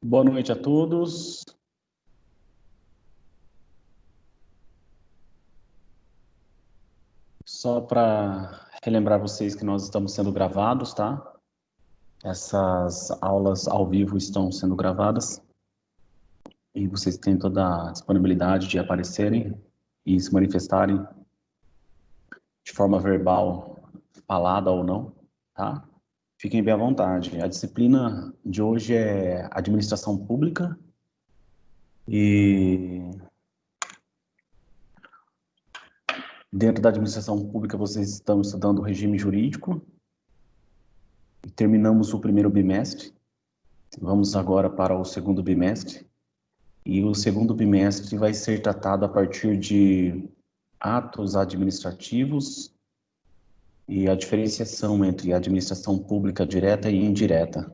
Boa noite a todos. Só para relembrar vocês que nós estamos sendo gravados, tá? Essas aulas ao vivo estão sendo gravadas e vocês têm toda a disponibilidade de aparecerem e se manifestarem de forma verbal, falada ou não, tá? Fiquem bem à vontade. A disciplina de hoje é Administração Pública e dentro da administração pública vocês estão estudando o regime jurídico. Terminamos o primeiro bimestre, vamos agora para o segundo bimestre, e o segundo bimestre vai ser tratado a partir de atos administrativos e a diferenciação entre administração pública direta e indireta,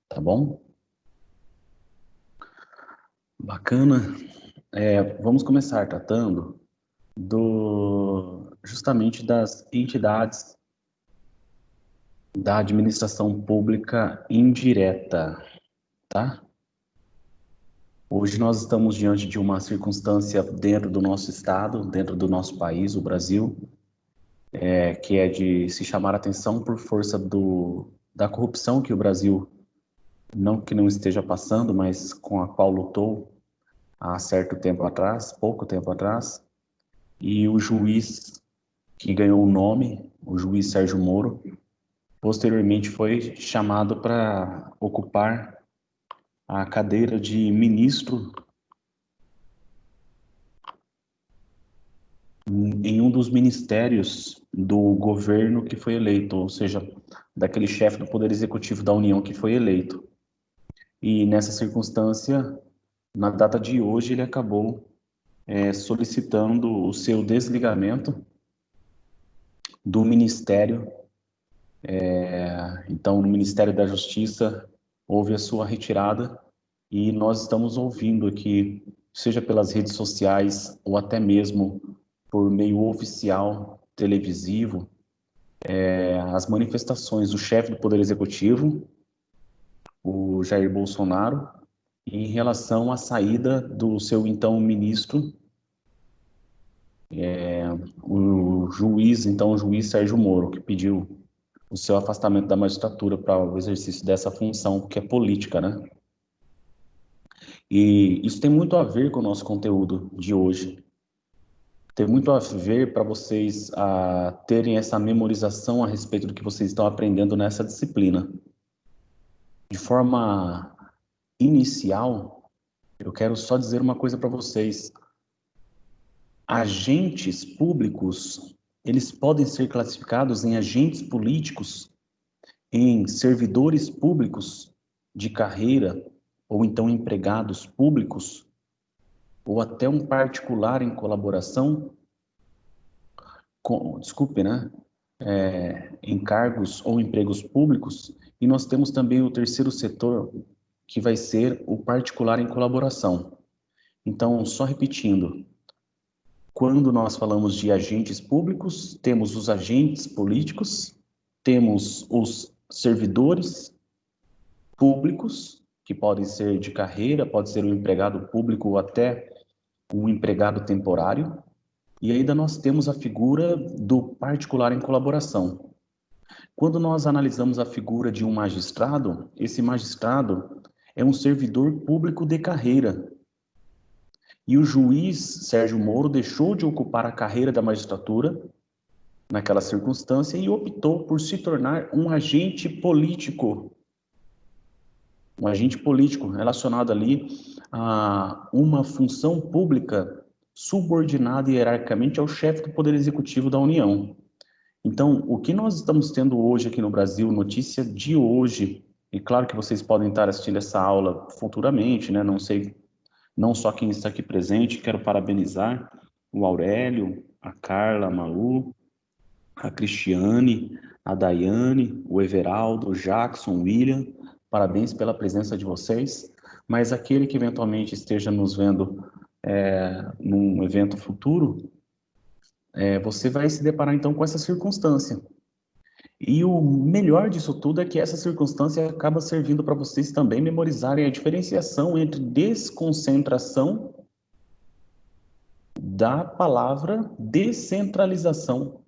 tá bom? Bacana. Vamos começar tratando justamente das entidades da administração pública indireta, tá? Hoje nós estamos diante de uma circunstância dentro do nosso estado, dentro do nosso país, o Brasil, que é de se chamar a atenção por força da corrupção que o Brasil, não que não esteja passando, mas com a qual lutou há certo tempo atrás, pouco tempo atrás, e o juiz que ganhou o nome, o juiz Sérgio Moro, posteriormente foi chamado para ocupar a cadeira de ministro em um dos ministérios do governo que foi eleito, ou seja, daquele chefe do Poder Executivo da União que foi eleito. E nessa circunstância, na data de hoje, ele acabou solicitando o seu desligamento do Ministério. Então, no Ministério da Justiça, houve a sua retirada e nós estamos ouvindo aqui, seja pelas redes sociais ou até mesmo por meio oficial televisivo, as manifestações do chefe do Poder Executivo, o Jair Bolsonaro, em relação à saída do seu então ministro, o juiz Sérgio Moro, que pediu o seu afastamento da magistratura para o exercício dessa função, que é política, né? E isso tem muito a ver com o nosso conteúdo de hoje. Tem muito a ver para vocês terem essa memorização a respeito do que vocês estão aprendendo nessa disciplina. De forma inicial, eu quero só dizer uma coisa para vocês. Agentes públicos, eles podem ser classificados em agentes políticos, em servidores públicos de carreira, ou então empregados públicos, ou até um particular em colaboração, desculpe, né? Em cargos ou empregos públicos, e nós temos também o terceiro setor, que vai ser o particular em colaboração. Então, só repetindo, quando nós falamos de agentes públicos, temos os agentes políticos, temos os servidores públicos, que podem ser de carreira, pode ser um empregado público ou até um empregado temporário, e ainda nós temos a figura do particular em colaboração. Quando nós analisamos a figura de um magistrado, esse magistrado é um servidor público de carreira. E o juiz Sérgio Moro deixou de ocupar a carreira da magistratura naquela circunstância e optou por se tornar um agente político. Um agente político relacionado ali a uma função pública subordinada hierarquicamente ao chefe do Poder Executivo da União. Então, o que nós estamos tendo hoje aqui no Brasil, notícia de hoje, e claro que vocês podem estar assistindo essa aula futuramente, né? Não sei, não só quem está aqui presente, quero parabenizar o Aurélio, a Carla, a Malu, a Cristiane, a Daiane, o Everaldo, o Jackson, o William, parabéns pela presença de vocês, mas aquele que eventualmente esteja nos vendo num evento futuro, você vai se deparar então com essa circunstância. E o melhor disso tudo é que essa circunstância acaba servindo para vocês também memorizarem a diferenciação entre desconcentração da palavra descentralização.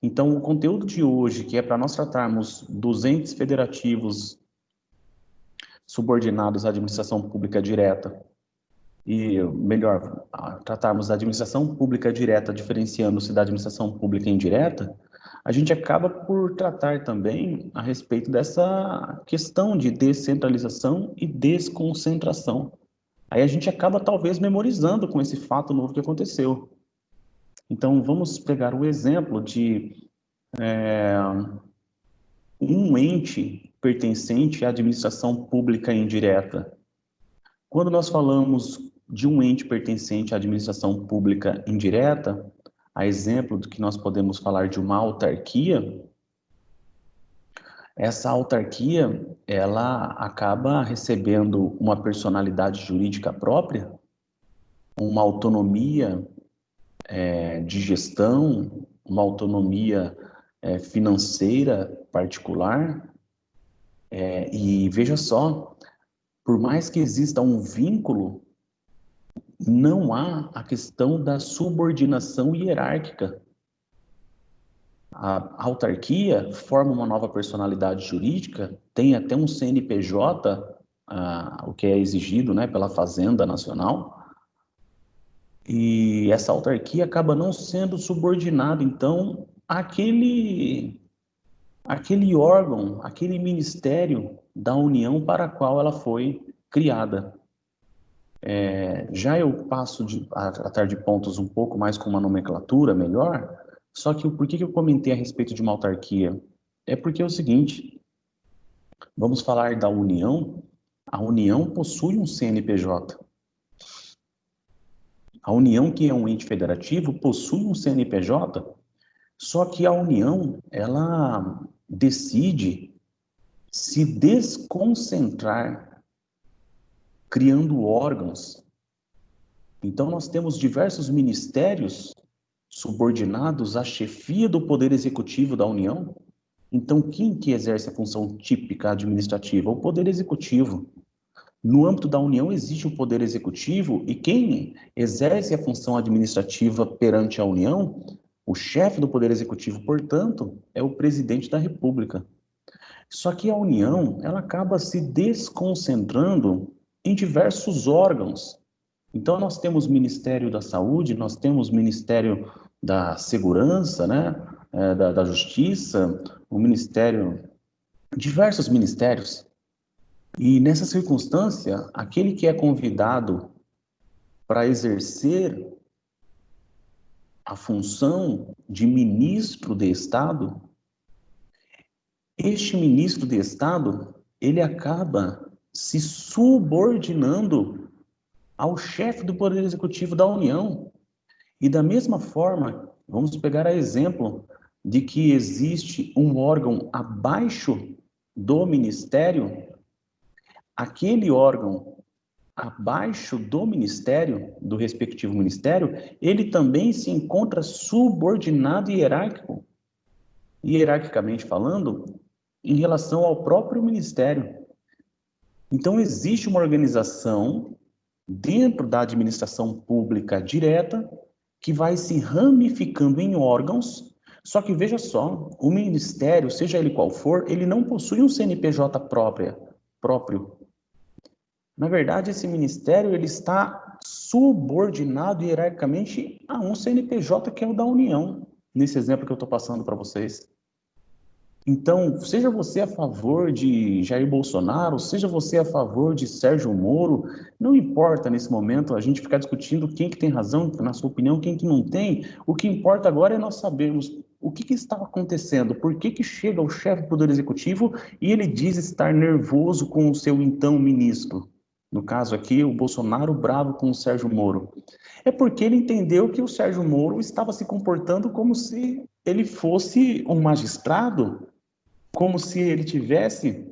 Então, o conteúdo de hoje, que é para nós tratarmos dos entes federativos subordinados à administração pública direta, e melhor, tratarmos da administração pública direta, diferenciando-se da administração pública indireta, a gente acaba por tratar também a respeito dessa questão de descentralização e desconcentração. Aí a gente acaba talvez memorizando com esse fato novo que aconteceu. Então, vamos pegar o exemplo de um ente pertencente à administração pública indireta. Quando nós falamos de um ente pertencente à administração pública indireta, a exemplo do que nós podemos falar de uma autarquia, essa autarquia, ela acaba recebendo uma personalidade jurídica própria, uma autonomia de gestão, uma autonomia financeira particular, e veja só, por mais que exista um vínculo, não há a questão da subordinação hierárquica. A autarquia forma uma nova personalidade jurídica, tem até um CNPJ, o que é exigido, né, pela Fazenda Nacional, e essa autarquia acaba não sendo subordinada, então, àquele órgão, aquele ministério da União para a qual ela foi criada. Já eu passo a tratar de pontos um pouco mais com uma nomenclatura melhor, só que por que eu comentei a respeito de uma autarquia? É porque é o seguinte, vamos falar da União, a União possui um CNPJ. A União, que é um ente federativo, possui um CNPJ, só que a União, ela decide se desconcentrar, criando órgãos. Então, nós temos diversos ministérios subordinados à chefia do Poder Executivo da União. Então, quem que exerce a função típica administrativa? O Poder Executivo. No âmbito da União existe o Poder Executivo e quem exerce a função administrativa perante a União, o chefe do Poder Executivo, portanto, é o Presidente da República. Só que a União, ela acaba se desconcentrando em diversos órgãos. Então, nós temos o Ministério da Saúde, nós temos o Ministério da Segurança, né? Da Justiça, o Ministério, diversos ministérios. E nessa circunstância, aquele que é convidado para exercer a função de ministro de Estado, este ministro de Estado, ele acaba se subordinando ao chefe do Poder Executivo da União. E da mesma forma, vamos pegar a exemplo de que existe um órgão abaixo do ministério, aquele órgão abaixo do ministério, do respectivo ministério, ele também se encontra subordinado hierarquicamente falando, em relação ao próprio ministério. Então, existe uma organização dentro da administração pública direta que vai se ramificando em órgãos, só que veja só, o ministério, seja ele qual for, ele não possui um CNPJ próprio. Na verdade, esse ministério ele está subordinado hierarquicamente a um CNPJ que é o da União, nesse exemplo que eu estou passando para vocês. Então, seja você a favor de Jair Bolsonaro, seja você a favor de Sérgio Moro, não importa nesse momento a gente ficar discutindo quem que tem razão, na sua opinião, quem que não tem. O que importa agora é nós sabermos o que está acontecendo, por que chega o chefe do Poder Executivo e ele diz estar nervoso com o seu então ministro. No caso aqui, o Bolsonaro bravo com o Sérgio Moro. É porque ele entendeu que o Sérgio Moro estava se comportando como se ele fosse um magistrado, como se ele tivesse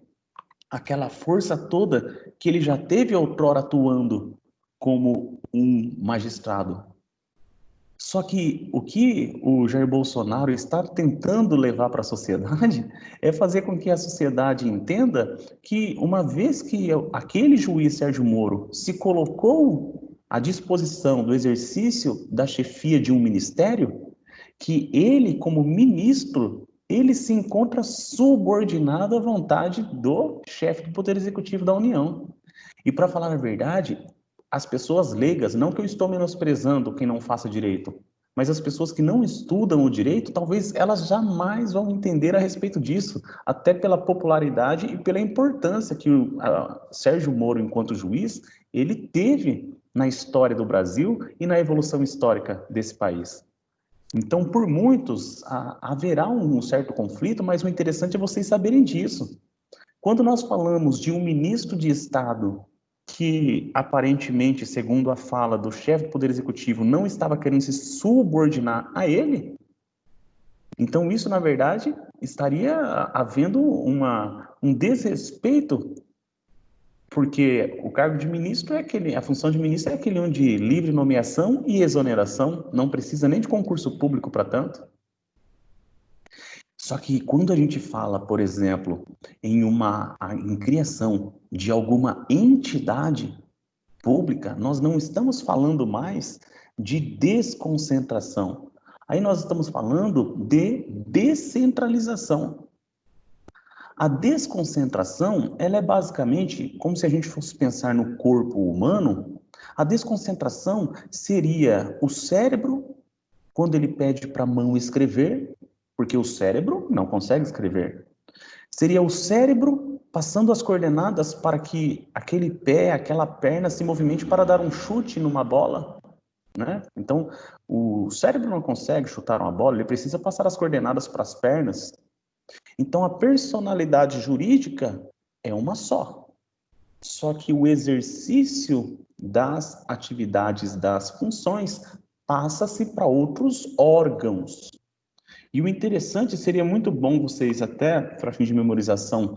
aquela força toda que ele já teve outrora atuando como um magistrado. Só que o que o Jair Bolsonaro está tentando levar para a sociedade é fazer com que a sociedade entenda que, uma vez que aquele juiz Sérgio Moro se colocou à disposição do exercício da chefia de um ministério, que ele, como ministro, ele se encontra subordinado à vontade do chefe do Poder Executivo da União. E, para falar a verdade, as pessoas leigas, não que eu estou menosprezando quem não faça direito, mas as pessoas que não estudam o direito, talvez elas jamais vão entender a respeito disso, até pela popularidade e pela importância que o Sérgio Moro, enquanto juiz, ele teve na história do Brasil e na evolução histórica desse país. Então, por muitos, haverá um certo conflito, mas o interessante é vocês saberem disso. Quando nós falamos de um ministro de Estado que, aparentemente, segundo a fala do chefe do Poder Executivo, não estava querendo se subordinar a ele, então isso, na verdade, estaria havendo um desrespeito, porque o cargo de ministro é aquele, a função de ministro é aquele onde livre nomeação e exoneração, não precisa nem de concurso público para tanto. Só que quando a gente fala, por exemplo, em criação de alguma entidade pública, nós não estamos falando mais de desconcentração. Aí nós estamos falando de descentralização. A desconcentração, ela é basicamente como se a gente fosse pensar no corpo humano. A desconcentração seria o cérebro quando ele pede para a mão escrever, porque o cérebro não consegue escrever. Seria o cérebro passando as coordenadas para que aquele pé, aquela perna se movimente para dar um chute numa bola, né? Então, o cérebro não consegue chutar uma bola, ele precisa passar as coordenadas para as pernas. Então, a personalidade jurídica é uma só. Só que o exercício das atividades, das funções, passa-se para outros órgãos. E o interessante, seria muito bom vocês, até para fim de memorização,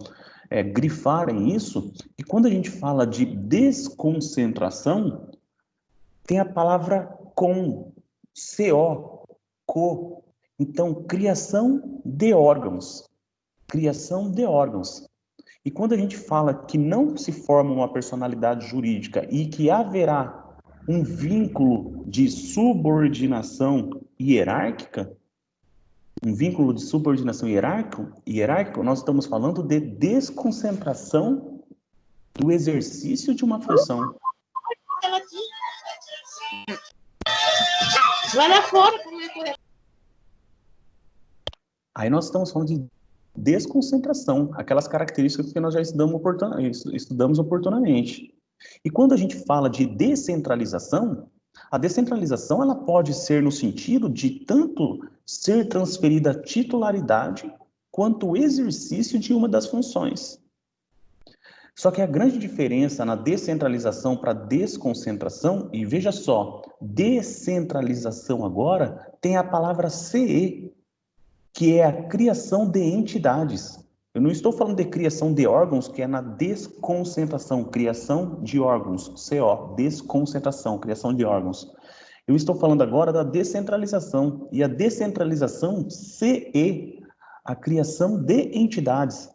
grifarem isso, que quando a gente fala de desconcentração, tem a palavra com, CO, co. Então, criação de órgãos. Criação de órgãos. E quando a gente fala que não se forma uma personalidade jurídica e que haverá um vínculo de subordinação hierárquica, hierárquico, nós estamos falando de desconcentração do exercício de uma função. Vai lá fora. Aí nós estamos falando de desconcentração, aquelas características que nós já estudamos oportunamente. E quando a gente fala de descentralização, a descentralização ela pode ser no sentido de tanto ser transferida a titularidade quanto o exercício de uma das funções. Só que a grande diferença na descentralização para desconcentração, e veja só, descentralização agora tem a palavra CE, que é a criação de entidades. Eu não estou falando de criação de órgãos, que é na desconcentração, criação de órgãos, CO, desconcentração, criação de órgãos. Eu estou falando agora da descentralização, e a descentralização, CE, a criação de entidades.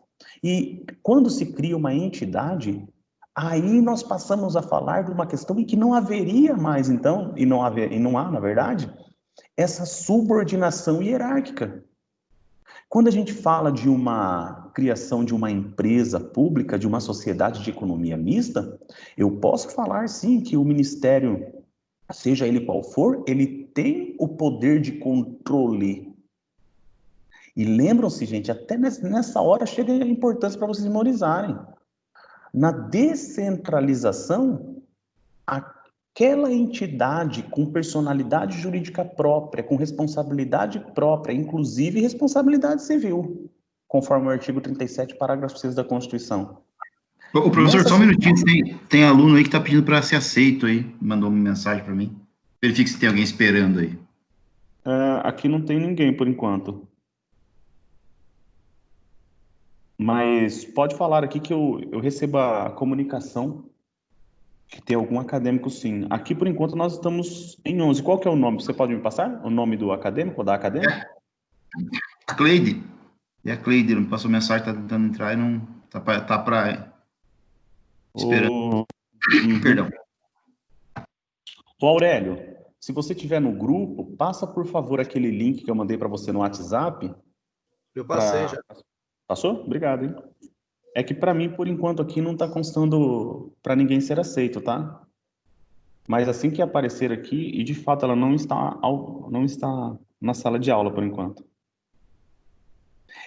E quando se cria uma entidade, aí nós passamos a falar de uma questão em que não haveria mais, então, e não há, na verdade, essa subordinação hierárquica. Quando a gente fala de uma criação de uma empresa pública, de uma sociedade de economia mista, eu posso falar sim que o Ministério, seja ele qual for, ele tem o poder de controle. E lembram-se, gente, até nessa hora chega a importância para vocês memorizarem. Na descentralização, aquela entidade com personalidade jurídica própria, com responsabilidade própria, inclusive responsabilidade civil, conforme o artigo 37, parágrafo 6 da Constituição. Ô, professor, só um minutinho, tem aluno aí que está pedindo para ser aceito aí, mandou uma mensagem para mim. Verifique se tem alguém esperando aí. Aqui não tem ninguém por enquanto. Mas pode falar aqui que eu recebo a comunicação. Tem algum acadêmico, sim. Aqui, por enquanto, nós estamos em 11. Qual que é o nome? Você pode me passar o nome do acadêmico ou da acadêmica? A Cleide. E a Cleide não passou mensagem, tá tentando entrar e não. Tá pra esperando. O... Uhum. Perdão. O Aurélio, se você estiver no grupo, passa, por favor, aquele link que eu mandei para você no WhatsApp. Eu passei Pra... já. Passou? Obrigado, hein? É que para mim, por enquanto, aqui não está constando para ninguém ser aceito, tá? Mas assim que aparecer aqui, e de fato ela não está na sala de aula por enquanto.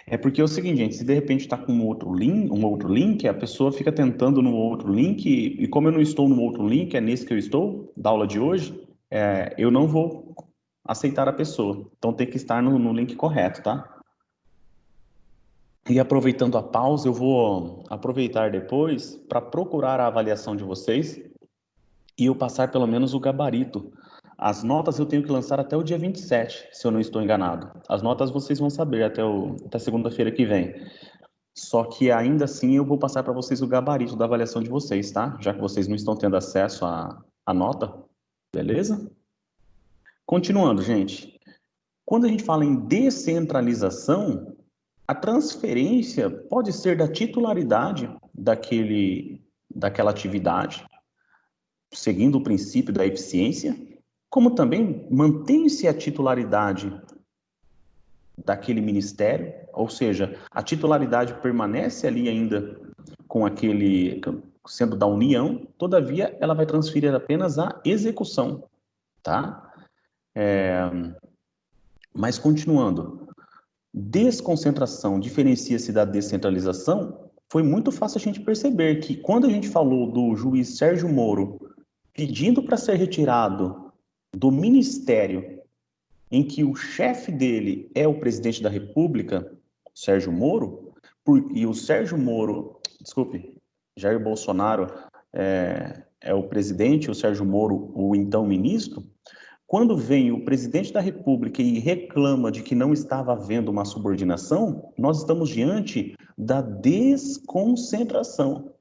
É porque é o seguinte, gente, se de repente está com um outro link, a pessoa fica tentando no outro link, e como eu não estou no outro link, é nesse que eu estou, da aula de hoje, eu não vou aceitar a pessoa. Então tem que estar no link correto, tá? E aproveitando a pausa, eu vou aproveitar depois para procurar a avaliação de vocês e eu passar pelo menos o gabarito. As notas eu tenho que lançar até o dia 27, se eu não estou enganado. As notas vocês vão saber até segunda-feira que vem. Só que ainda assim eu vou passar para vocês o gabarito da avaliação de vocês, tá? Já que vocês não estão tendo acesso à nota, beleza? Continuando, gente. Quando a gente fala em descentralização, a transferência pode ser da titularidade daquela atividade, seguindo o princípio da eficiência, como também mantém-se a titularidade daquele ministério, ou seja, a titularidade permanece ali ainda com aquele, sendo da União, todavia ela vai transferir apenas a execução, tá? Mas continuando, desconcentração diferencia-se da descentralização, foi muito fácil a gente perceber que quando a gente falou do juiz Sérgio Moro pedindo para ser retirado do ministério em que o chefe dele é o presidente da República, Sérgio Moro, e o Sérgio Moro, desculpe, Jair Bolsonaro é o presidente, o Sérgio Moro, o então ministro, quando vem o presidente da República e reclama de que não estava havendo uma subordinação, nós estamos diante da desconcentração.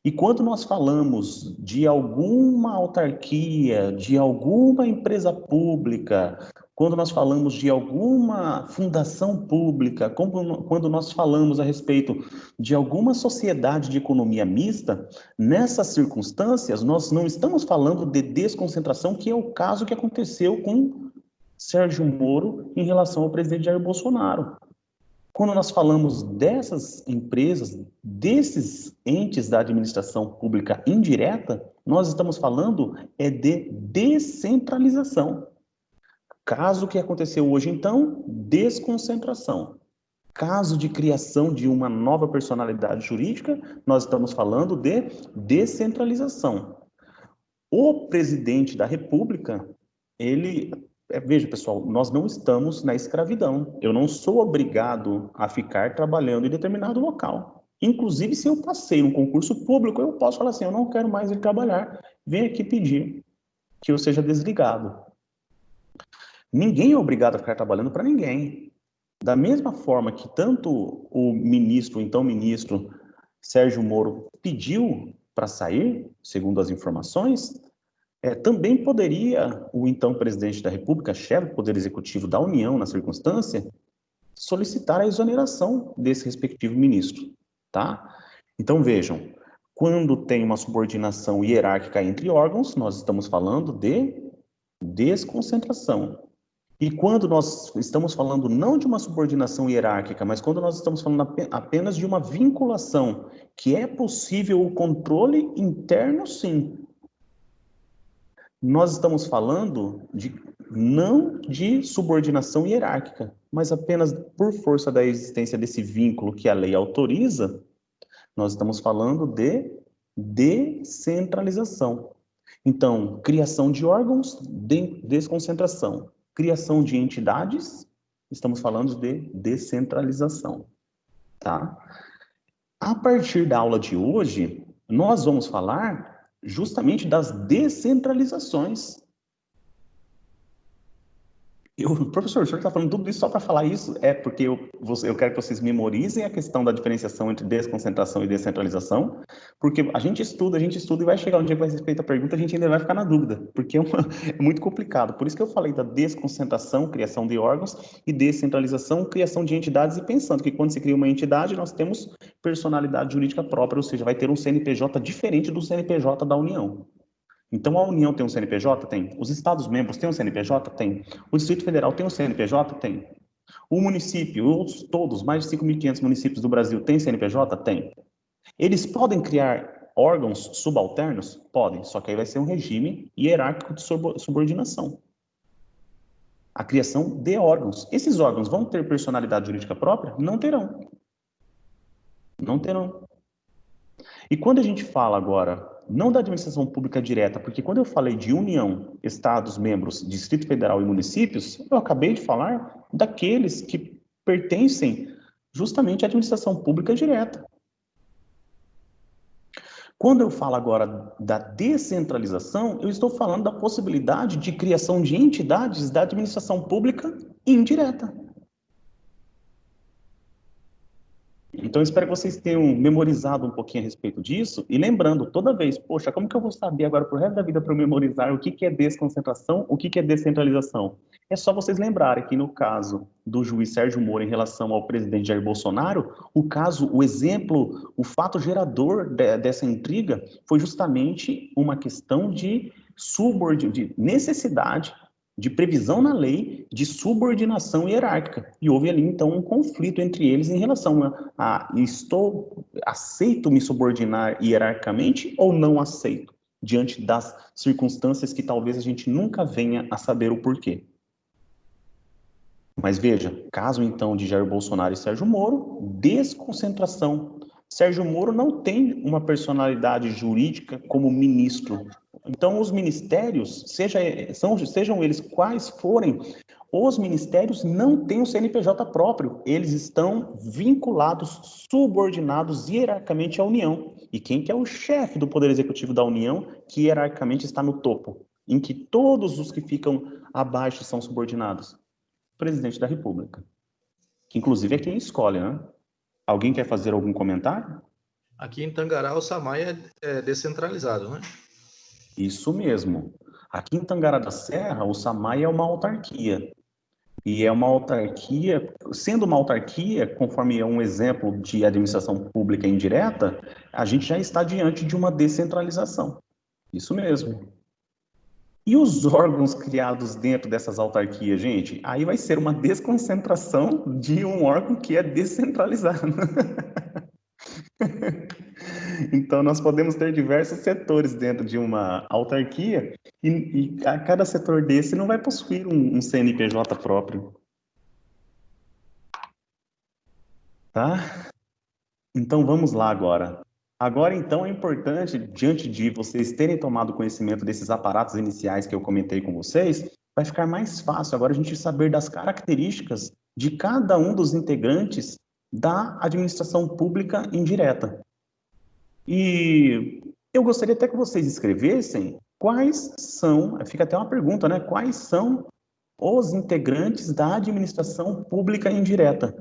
E quando nós falamos de alguma autarquia, de alguma empresa pública, quando nós falamos de alguma fundação pública, quando nós falamos a respeito de alguma sociedade de economia mista, nessas circunstâncias, nós não estamos falando de desconcentração, que é o caso que aconteceu com Sérgio Moro em relação ao presidente Jair Bolsonaro. Quando nós falamos dessas empresas, desses entes da administração pública indireta, nós estamos falando de descentralização. Caso que aconteceu hoje, então, desconcentração. Caso de criação de uma nova personalidade jurídica, nós estamos falando de descentralização. O presidente da República, veja, pessoal, nós não estamos na escravidão. Eu não sou obrigado a ficar trabalhando em determinado local. Inclusive, se eu passei um concurso público, eu posso falar assim, eu não quero mais ir trabalhar. Vem aqui pedir que eu seja desligado. Ninguém é obrigado a ficar trabalhando para ninguém. Da mesma forma que tanto o ministro, então ministro Sérgio Moro, pediu para sair, segundo as informações, também poderia o então presidente da República, chefe do Poder Executivo da União, na circunstância, solicitar a exoneração desse respectivo ministro, tá? Então, vejam, quando tem uma subordinação hierárquica entre órgãos, nós estamos falando de desconcentração. E quando nós estamos falando não de uma subordinação hierárquica, mas quando nós estamos falando apenas de uma vinculação, que é possível o controle interno, sim. Nós estamos falando não de subordinação hierárquica, mas apenas por força da existência desse vínculo que a lei autoriza, nós estamos falando de descentralização. Então, criação de órgãos, desconcentração. Criação de entidades, estamos falando de descentralização, tá? A partir da aula de hoje, nós vamos falar justamente das descentralizações. Professor, o senhor está falando tudo isso só para falar isso? É porque eu quero que vocês memorizem a questão da diferenciação entre desconcentração e descentralização, porque a gente estuda e vai chegar um dia que vai ser feita a pergunta, a gente ainda vai ficar na dúvida, porque é muito complicado. Por isso que eu falei da desconcentração, criação de órgãos, e descentralização, criação de entidades, e pensando que quando se cria uma entidade, nós temos personalidade jurídica própria, ou seja, vai ter um CNPJ diferente do CNPJ da União. Então, a União tem um CNPJ? Tem. Os Estados-membros têm um CNPJ? Tem. O Distrito Federal tem um CNPJ? Tem. O município, todos, mais de 5.500 municípios do Brasil têm CNPJ? Tem. Eles podem criar órgãos subalternos? Podem, só que aí vai ser um regime hierárquico de subordinação. A criação de órgãos. Esses órgãos vão ter personalidade jurídica própria? Não terão. Não terão. E quando a gente fala agora, não da administração pública direta, porque quando eu falei de União, Estados, membros, Distrito Federal e municípios, eu acabei de falar daqueles que pertencem justamente à administração pública direta. Quando eu falo agora da descentralização, eu estou falando da possibilidade de criação de entidades da administração pública indireta. Então, eu espero que vocês tenham memorizado um pouquinho a respeito disso e lembrando toda vez, poxa, como que eu vou saber agora pro resto da vida para eu memorizar o que que é desconcentração, o que que é descentralização? É só vocês lembrarem que no caso do juiz Sérgio Moro em relação ao presidente Jair Bolsonaro, o caso, o exemplo, o fato gerador dessa intriga foi justamente uma questão de necessidade de previsão na lei de subordinação hierárquica. E houve ali, então, um conflito entre eles em relação aceito me subordinar hierarquicamente ou não aceito, diante das circunstâncias que talvez a gente nunca venha a saber o porquê. Mas veja, caso então de Jair Bolsonaro e Sérgio Moro, desconcentração. Sérgio Moro não tem uma personalidade jurídica como ministro. Então, os ministérios, sejam eles quais forem, os ministérios não têm um CNPJ próprio. Eles estão vinculados, subordinados hierarquicamente à União. E quem que é o chefe do Poder Executivo da União, que hierarquicamente está no topo, em que todos os que ficam abaixo são subordinados? Presidente da República, que inclusive é quem escolhe, né? Alguém quer fazer algum comentário? Aqui em Tangará, o SAMAI é descentralizado, né? Isso mesmo. Aqui em Tangará da Serra, o SAMAI é uma autarquia. E é uma autarquia, sendo uma autarquia, conforme é um exemplo de administração pública indireta, a gente já está diante de uma descentralização. Isso mesmo. E os órgãos criados dentro dessas autarquias, gente? Aí vai ser uma desconcentração de um órgão que é descentralizado. Então, nós podemos ter diversos setores dentro de uma autarquia e a cada setor desse não vai possuir um CNPJ próprio. Tá? Então, vamos lá agora. Agora, então, é importante, diante de vocês terem tomado conhecimento desses aparatos iniciais que eu comentei com vocês, vai ficar mais fácil agora a gente saber das características de cada um dos integrantes da administração pública indireta. E eu gostaria até que vocês escrevessem quais são, fica até uma pergunta, né? Quais são os integrantes da administração pública indireta?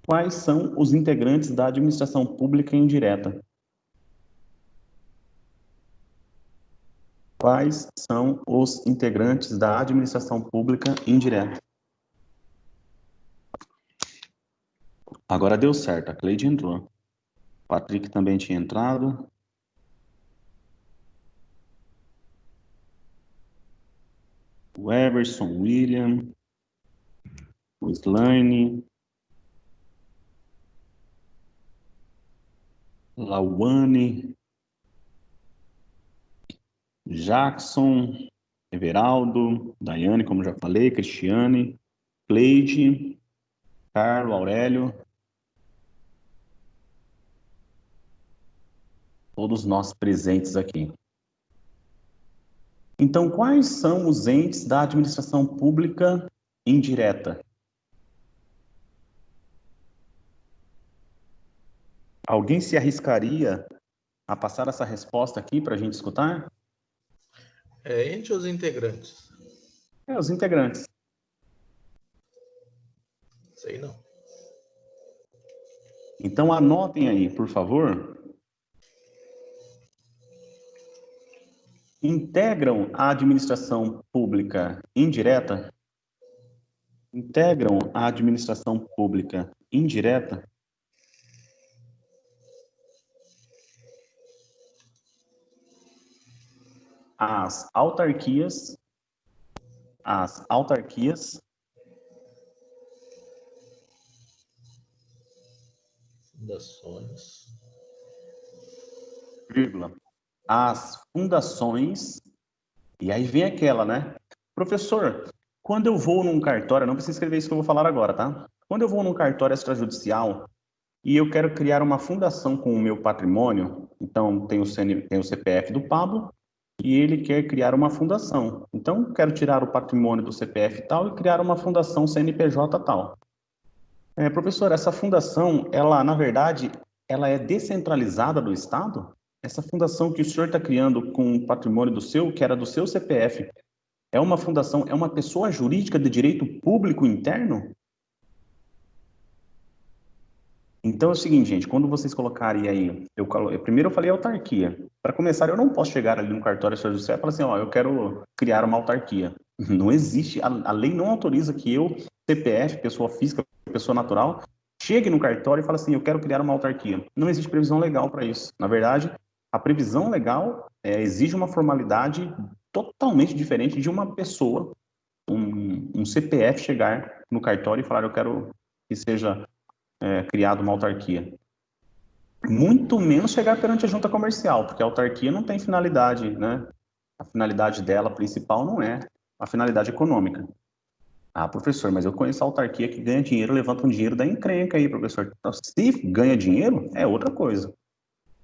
Quais são os integrantes da administração pública indireta? Quais são os integrantes da administração pública indireta? Agora deu certo, a Cleide entrou. O Patrick também tinha entrado. O Everson, William, o Slaine, Lauane, Jackson, Everaldo, Daiane, como já falei, Cristiane, Cleide, Carlos, Aurélio. Todos nós presentes aqui. Então, quais são os entes da administração pública indireta? Alguém se arriscaria a passar essa resposta aqui para a gente escutar? Entre os integrantes. Os integrantes. Sei não. Então, anotem aí, por favor. Integram a administração pública indireta? Integram a administração pública indireta? As autarquias, Fundações. vírgula, as fundações, e aí vem aquela, né? Professor, quando eu vou num cartório, não precisa escrever isso que eu vou falar agora, tá? Quando eu vou num cartório extrajudicial e eu quero criar uma fundação com o meu patrimônio, então tem o CPF do Pablo e ele quer criar uma fundação. Então, quero tirar o patrimônio do CPF tal e criar uma fundação CNPJ tal. Professor, essa fundação, ela, na verdade, ela é descentralizada do Estado? Essa fundação que o senhor está criando com o patrimônio do seu, que era do seu CPF, é uma fundação, é uma pessoa jurídica de direito público interno? Então é o seguinte, gente, quando vocês colocarem aí, primeiro eu falei autarquia. Para começar, eu não posso chegar ali no cartório extrajudicial e falar assim, ó, eu quero criar uma autarquia. Não existe, a lei não autoriza que eu, CPF, pessoa física, pessoa natural, chegue no cartório e fale assim, eu quero criar uma autarquia. Não existe previsão legal para isso. Na verdade, a previsão legal exige uma formalidade totalmente diferente de uma pessoa, um CPF chegar no cartório e falar, eu quero que seja criado uma autarquia. Muito menos chegar perante a junta comercial, porque a autarquia não tem finalidade, né? A finalidade dela principal não é a finalidade econômica. Ah, professor, mas eu conheço a autarquia que ganha dinheiro, levanta um dinheiro da encrenca aí, professor. Então, se ganha dinheiro, é outra coisa.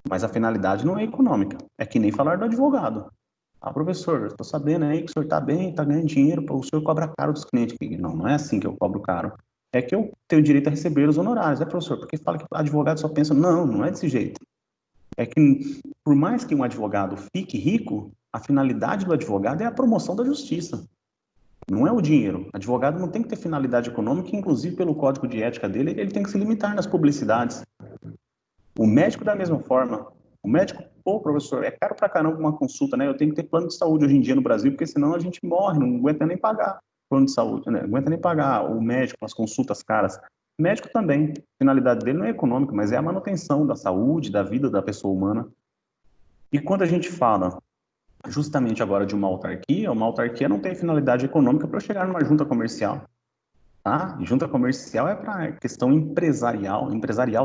Mas a finalidade não é econômica. É que nem falar do advogado. Ah, professor, estou sabendo aí que o senhor está bem, está ganhando dinheiro, o senhor cobra caro dos clientes. Não, não é assim que eu cobro caro. É que eu tenho direito a receber os honorários, professor? Porque fala que advogado só pensa, não, não é desse jeito. É que, por mais que um advogado fique rico, a finalidade do advogado é a promoção da justiça. Não é o dinheiro. O advogado não tem que ter finalidade econômica, inclusive pelo código de ética dele, ele tem que se limitar nas publicidades. O médico, da mesma forma. O médico, pô, professor, é caro pra caramba uma consulta, né? Eu tenho que ter plano de saúde hoje em dia no Brasil, porque senão a gente morre, não aguenta nem pagar plano de saúde, né? Não aguenta nem pagar o médico, as consultas caras. O médico também, a finalidade dele não é econômica, mas é a manutenção da saúde, da vida da pessoa humana. E quando a gente fala justamente agora de uma autarquia não tem finalidade econômica para eu chegar numa junta comercial. Tá? Junta comercial é para questão empresarial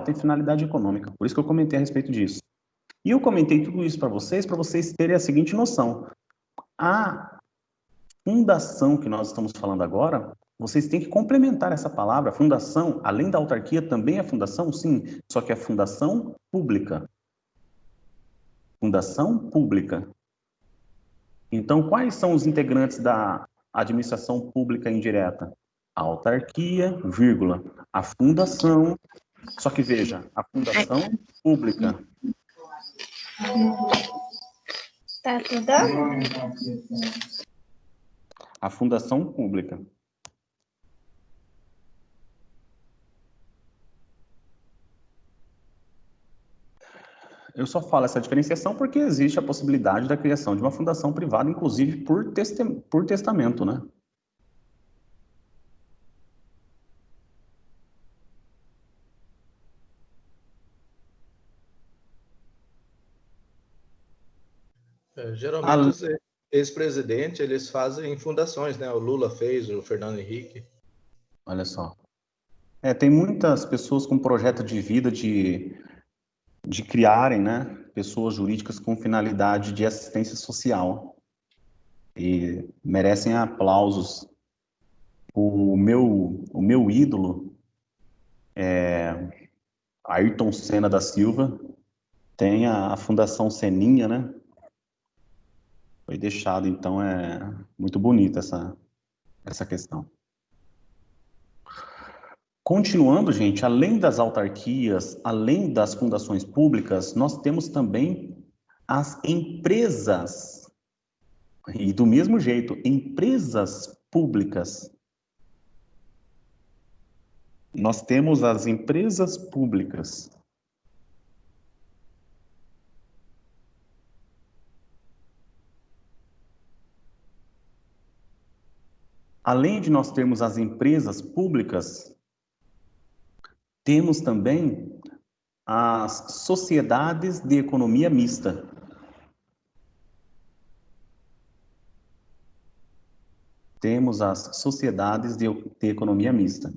tem finalidade econômica, por isso que eu comentei a respeito disso. E eu comentei tudo isso para vocês terem a seguinte noção. A fundação que nós estamos falando agora, vocês têm que complementar essa palavra. Fundação, além da autarquia, também é fundação? Sim, só que é fundação pública. Fundação pública. Então, quais são os integrantes da administração pública indireta? A autarquia, vírgula, a fundação, só que veja, a fundação pública. Tá tudo? A fundação pública. Eu só falo essa diferenciação porque existe a possibilidade da criação de uma fundação privada, inclusive por testamento, né? Geralmente os ex-presidentes, eles fazem fundações, né? O Lula fez, o Fernando Henrique. Olha só. Tem muitas pessoas com projeto de vida de criarem, né, pessoas jurídicas com finalidade de assistência social e merecem aplausos. O meu ídolo Ayrton Senna da Silva tem a Fundação Seninha, né? Foi deixado, então é muito bonita essa questão. Continuando, gente, além das autarquias, além das fundações públicas, nós temos também as empresas. E do mesmo jeito, empresas públicas. nós temos as empresas públicas. Além de nós termos as empresas públicas, temos também as sociedades de economia mista. Temos as sociedades de economia mista.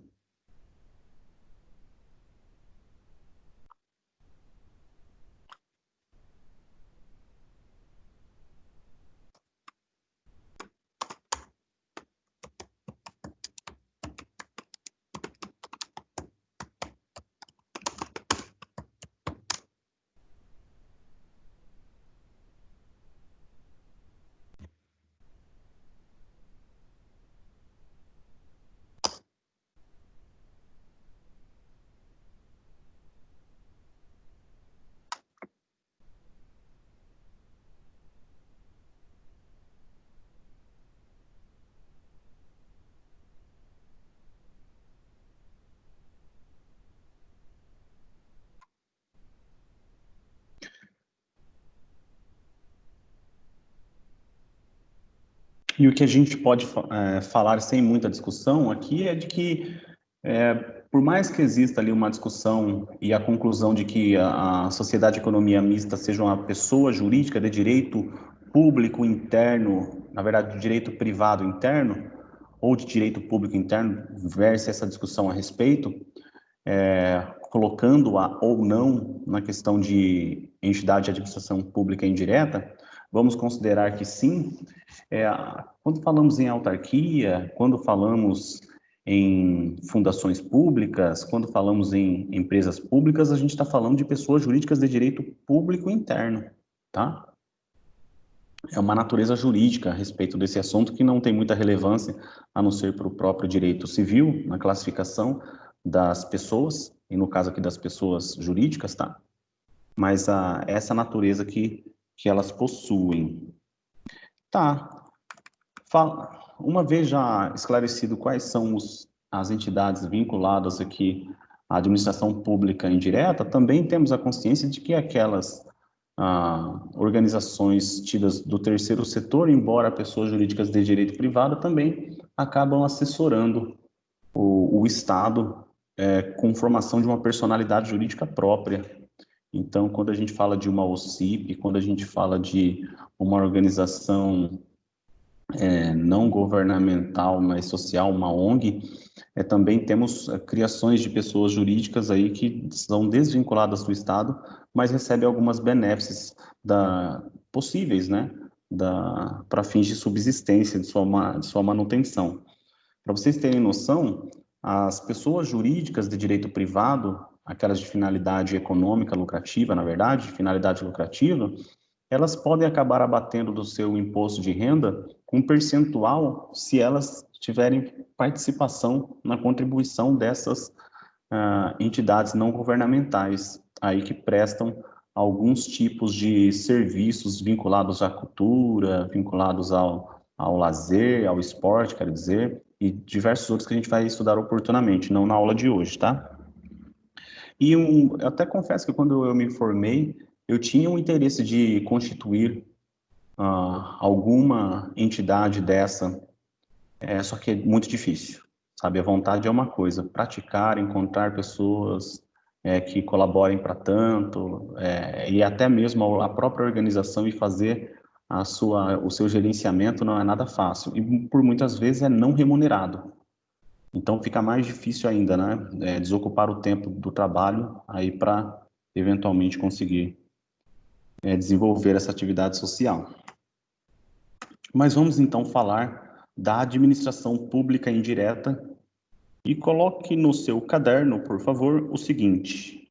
E o que a gente pode falar sem muita discussão aqui é de que, por mais que exista ali uma discussão e a conclusão de que a sociedade de economia mista seja uma pessoa jurídica de direito público interno, na verdade, de direito privado interno, ou de direito público interno, versa essa discussão a respeito, colocando-a ou não na questão de entidade de administração pública indireta, vamos considerar que sim. Quando falamos em autarquia, quando falamos em fundações públicas, quando falamos em empresas públicas, a gente está falando de pessoas jurídicas de direito público interno, tá? É uma natureza jurídica a respeito desse assunto que não tem muita relevância, a não ser para o próprio direito civil, na classificação das pessoas, e no caso aqui das pessoas jurídicas, tá? Mas essa natureza que elas possuem. Tá. Uma vez já esclarecido quais são as entidades vinculadas aqui à administração pública indireta, também temos a consciência de que aquelas organizações tidas do terceiro setor, embora pessoas jurídicas de direito privado, também acabam assessorando o Estado com formação de uma personalidade jurídica própria. Então, quando a gente fala de uma OCIP, quando a gente fala de uma organização não governamental, mas social, uma ONG, também temos criações de pessoas jurídicas aí que são desvinculadas do Estado, mas recebem algumas benéfices possíveis, né, para fins de subsistência, de sua manutenção. Para vocês terem noção, as pessoas jurídicas de direito privado, aquelas de finalidade econômica lucrativa, na verdade, de finalidade lucrativa, elas podem acabar abatendo do seu imposto de renda um percentual se elas tiverem participação na contribuição dessas entidades não governamentais, aí que prestam alguns tipos de serviços vinculados à cultura, vinculados ao lazer, ao esporte, quero dizer, e diversos outros que a gente vai estudar oportunamente, não na aula de hoje, tá? E eu até confesso que quando eu me formei, eu tinha um interesse de constituir alguma entidade dessa, só que é muito difícil, sabe? A vontade é uma coisa, praticar, encontrar pessoas que colaborem para tanto, e até mesmo a própria organização e fazer o seu gerenciamento não é nada fácil, e por muitas vezes é não remunerado. Então fica mais difícil ainda, né? Desocupar o tempo do trabalho aí para eventualmente conseguir desenvolver essa atividade social. Mas vamos então falar da administração pública indireta e coloque no seu caderno, por favor, o seguinte: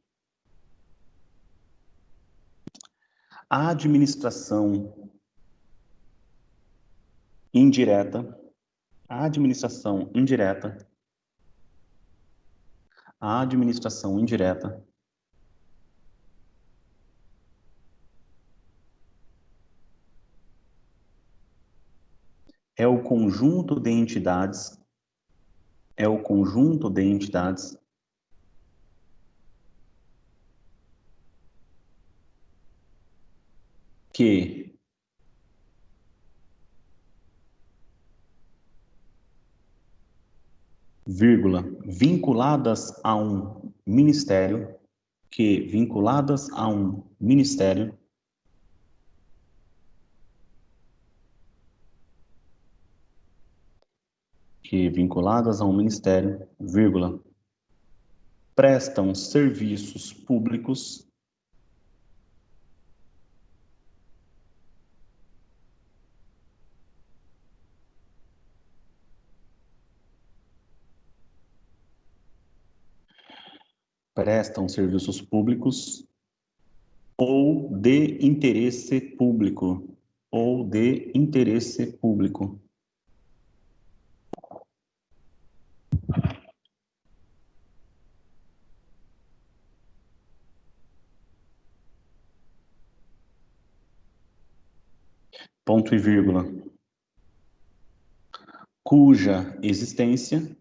a administração indireta, a administração indireta, a administração indireta é o conjunto de entidades que vírgula, vinculadas a um ministério, que vinculadas a um ministério, que vinculadas a um ministério, vírgula, prestam serviços públicos ou de interesse público, ou de interesse público. Ponto e vírgula. Cuja existência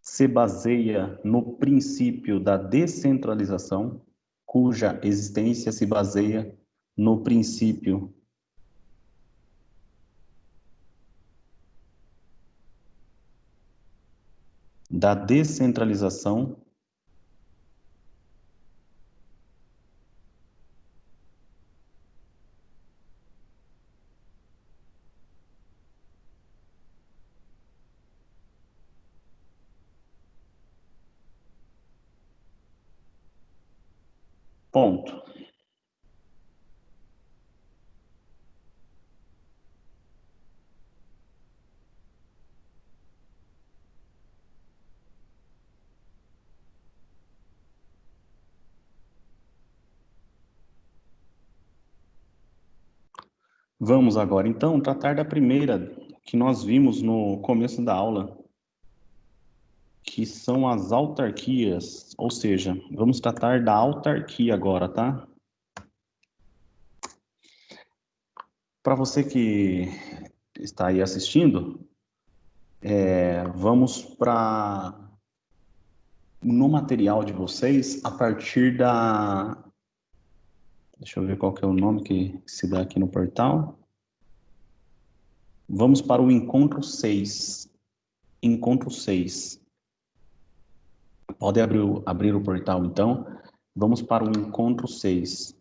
se baseia no princípio da descentralização, cuja existência se baseia no princípio da descentralização ponto. Vamos agora, então, tratar da primeira que nós vimos no começo da aula, que são as autarquias, ou seja, vamos tratar da autarquia agora, tá? Para você que está aí assistindo, vamos para no material de vocês, a partir da... Deixa eu ver qual que é o nome que se dá aqui no portal. Vamos para o encontro 6. Encontro 6. Pode abrir o portal, então. Vamos para o encontro 6.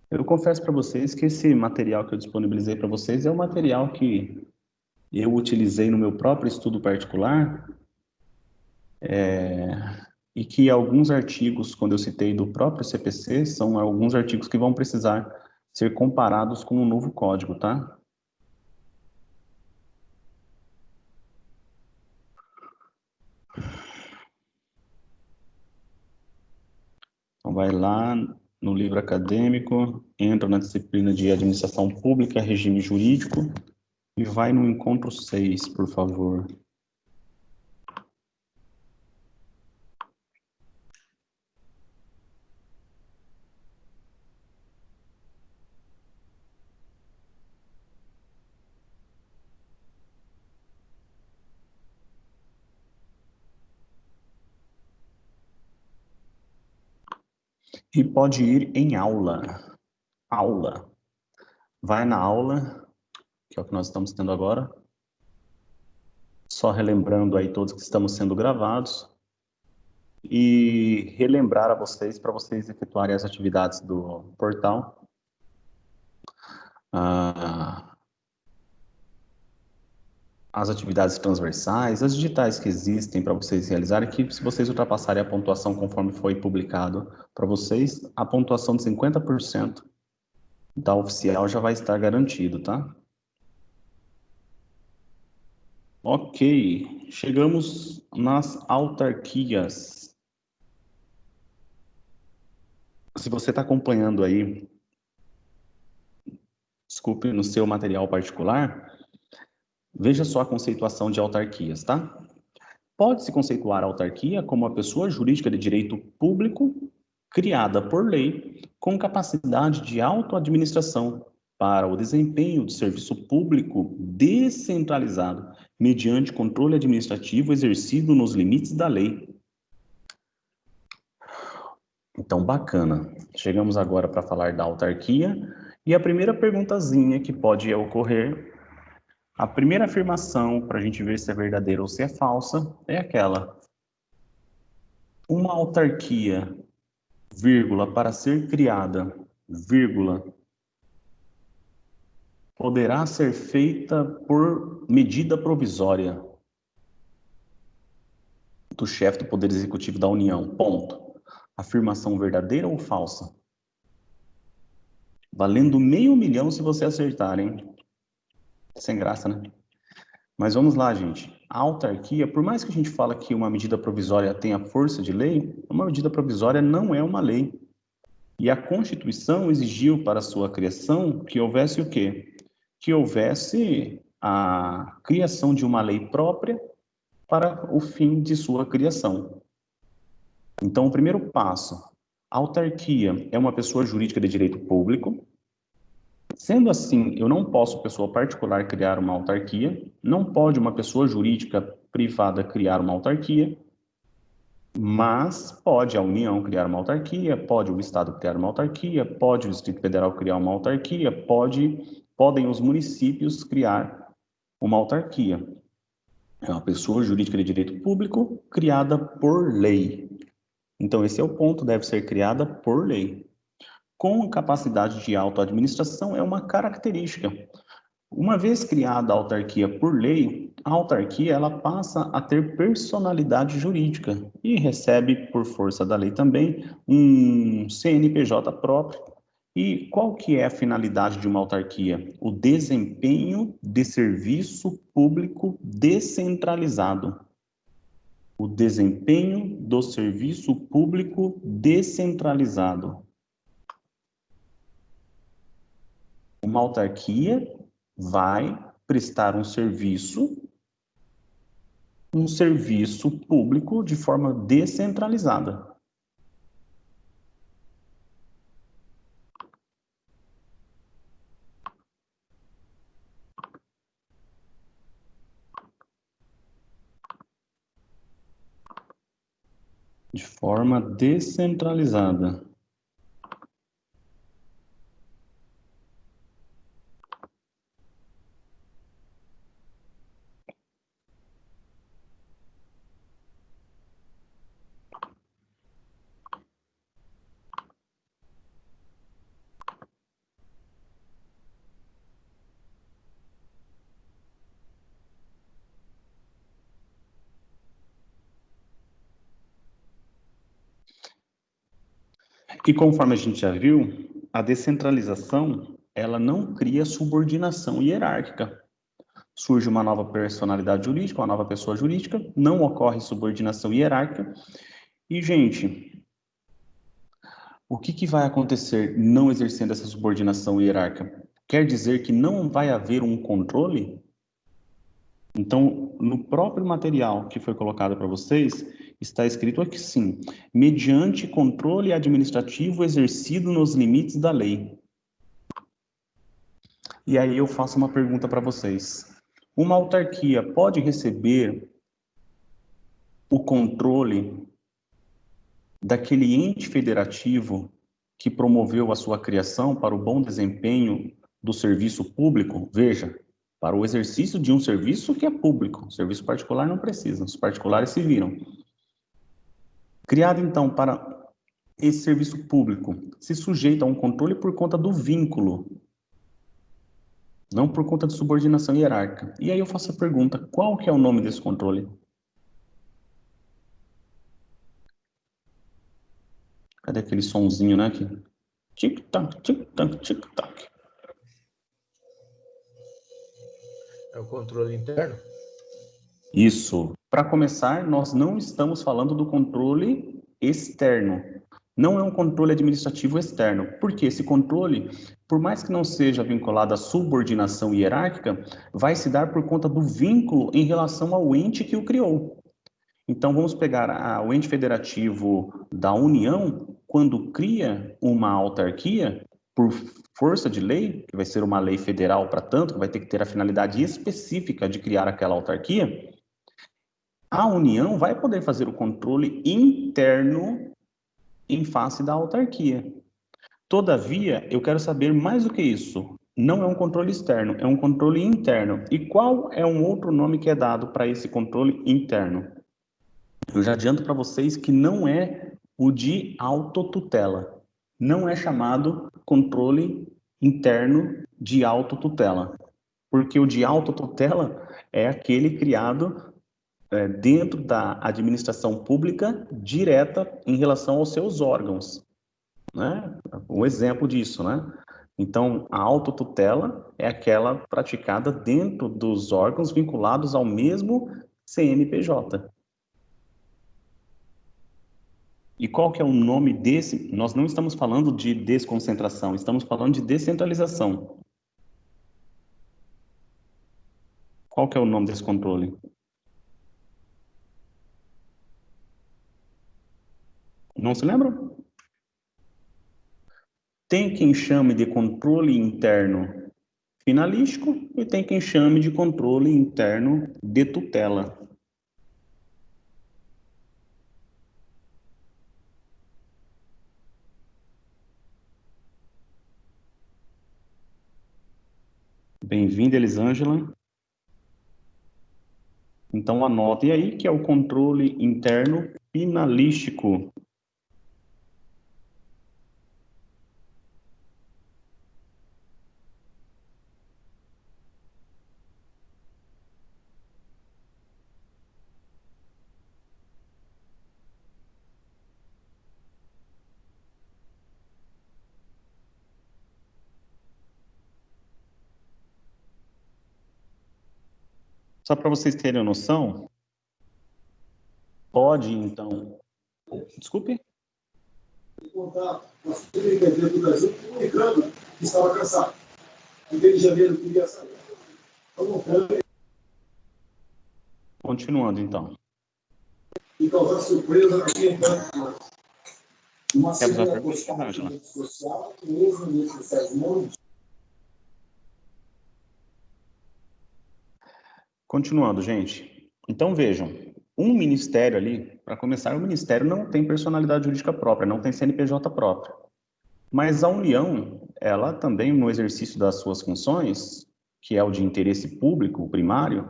Eu confesso para vocês que esse material que eu disponibilizei para vocês é o material que eu utilizei no meu próprio estudo particular, e que alguns artigos, quando eu citei do próprio CPC, são alguns artigos que vão precisar ser comparados com o novo código, tá? Então, vai lá no livro acadêmico, entra na disciplina de Administração Pública, Regime Jurídico, e vai no encontro 6, por favor. E pode ir em aula. Aula. Vai na aula, que é o que nós estamos tendo agora. Só relembrando aí todos que estamos sendo gravados. E relembrar a vocês, para vocês efetuarem as atividades do portal. As atividades transversais, as digitais que existem para vocês realizarem, que se vocês ultrapassarem a pontuação conforme foi publicado para vocês, a pontuação de 50% da oficial já vai estar garantido, tá? Ok, chegamos nas autarquias. Se você está acompanhando aí, desculpe, no seu material particular, veja só a conceituação de autarquias, tá? Pode-se conceituar a autarquia como uma pessoa jurídica de direito público criada por lei com capacidade de autoadministração para o desempenho do serviço público descentralizado, mediante controle administrativo exercido nos limites da lei. Então, bacana. Chegamos agora para falar da autarquia. E a primeira perguntazinha que pode ocorrer, a primeira afirmação para a gente ver se é verdadeira ou se é falsa, é aquela: uma autarquia, vírgula, para ser criada, vírgula, poderá ser feita por medida provisória do chefe do Poder Executivo da União. Ponto. Afirmação verdadeira ou falsa? Valendo R$500 mil se você acertar, hein? Sem graça, né? Mas vamos lá, gente. A autarquia, por mais que a gente fale que uma medida provisória tenha força de lei, uma medida provisória não é uma lei. E a Constituição exigiu para sua criação que houvesse o quê? Que houvesse a criação de uma lei própria para o fim de sua criação. Então, o primeiro passo, a autarquia é uma pessoa jurídica de direito público. Sendo assim, eu não posso, pessoa particular, criar uma autarquia, não pode uma pessoa jurídica privada criar uma autarquia, mas pode a União criar uma autarquia, pode o Estado criar uma autarquia, pode o Distrito Federal criar uma autarquia, podem os municípios criar uma autarquia. É uma pessoa jurídica de direito público criada por lei. Então, esse é o ponto, deve ser criada por lei. Com capacidade de autoadministração é uma característica. Uma vez criada a autarquia por lei, a autarquia ela passa a ter personalidade jurídica e recebe, por força da lei também, um CNPJ próprio. E qual que é a finalidade de uma autarquia? O desempenho de serviço público descentralizado. O desempenho do serviço público descentralizado. Uma autarquia vai prestar um serviço público de forma descentralizada. De forma descentralizada. E conforme a gente já viu, a descentralização, ela não cria subordinação hierárquica. Surge uma nova personalidade jurídica, uma nova pessoa jurídica, não ocorre subordinação hierárquica. E, gente, o que vai acontecer não exercendo essa subordinação hierárquica? Quer dizer que não vai haver um controle? Então, no próprio material que foi colocado para vocês, está escrito aqui sim, mediante controle administrativo exercido nos limites da lei. E aí eu faço uma pergunta para vocês. Uma autarquia pode receber o controle daquele ente federativo que promoveu a sua criação para o bom desempenho do serviço público? Veja, para o exercício de um serviço que é público. Serviço particular não precisa, os particulares se viram. Criado, então, para esse serviço público, se sujeita a um controle por conta do vínculo, não por conta de subordinação hierárquica. E aí eu faço a pergunta, qual que é o nome desse controle? Cadê aquele sonzinho, né? Tic-tac, tic-tac, tic-tac. É o controle interno? Isso. Para começar, nós não estamos falando do controle externo. Não é um controle administrativo externo, porque esse controle, por mais que não seja vinculado à subordinação hierárquica, vai se dar por conta do vínculo em relação ao ente que o criou. Então, vamos pegar o ente federativo da União, quando cria uma autarquia, por força de lei, que vai ser uma lei federal para tanto, que vai ter que ter a finalidade específica de criar aquela autarquia, a União vai poder fazer o controle interno em face da autarquia. Todavia, eu quero saber mais do que isso. Não é um controle externo, é um controle interno. E qual é um outro nome que é dado para esse controle interno? Eu já adianto para vocês que não é o de autotutela. Não é chamado controle interno de autotutela. Porque o de autotutela é aquele criado dentro da administração pública direta em relação aos seus órgãos, né? Um exemplo disso, né? Então, a autotutela é aquela praticada dentro dos órgãos vinculados ao mesmo CNPJ. E qual que é o nome desse? Nós não estamos falando de desconcentração, estamos falando de descentralização. Qual que é o nome desse controle? Não se lembram? Tem quem chame de controle interno finalístico e tem quem chame de controle interno de tutela. Bem-vinda, Elisângela. Então, anotem aí que é o controle interno finalístico. Só para vocês terem noção, pode, então... Desculpe? Contar a Superintendente do Brasil comunicando que estava cansado. Em vez de janeiro, queria saber. Continuando, então. E causar surpresa na quem tanto. Uma segunda postagem social que mesmo nesses momentos. Continuando, gente. Então, vejam, um ministério ali, para começar, o ministério não tem personalidade jurídica própria, não tem CNPJ própria. Mas a União, ela também, no exercício das suas funções, que é o de interesse público primário,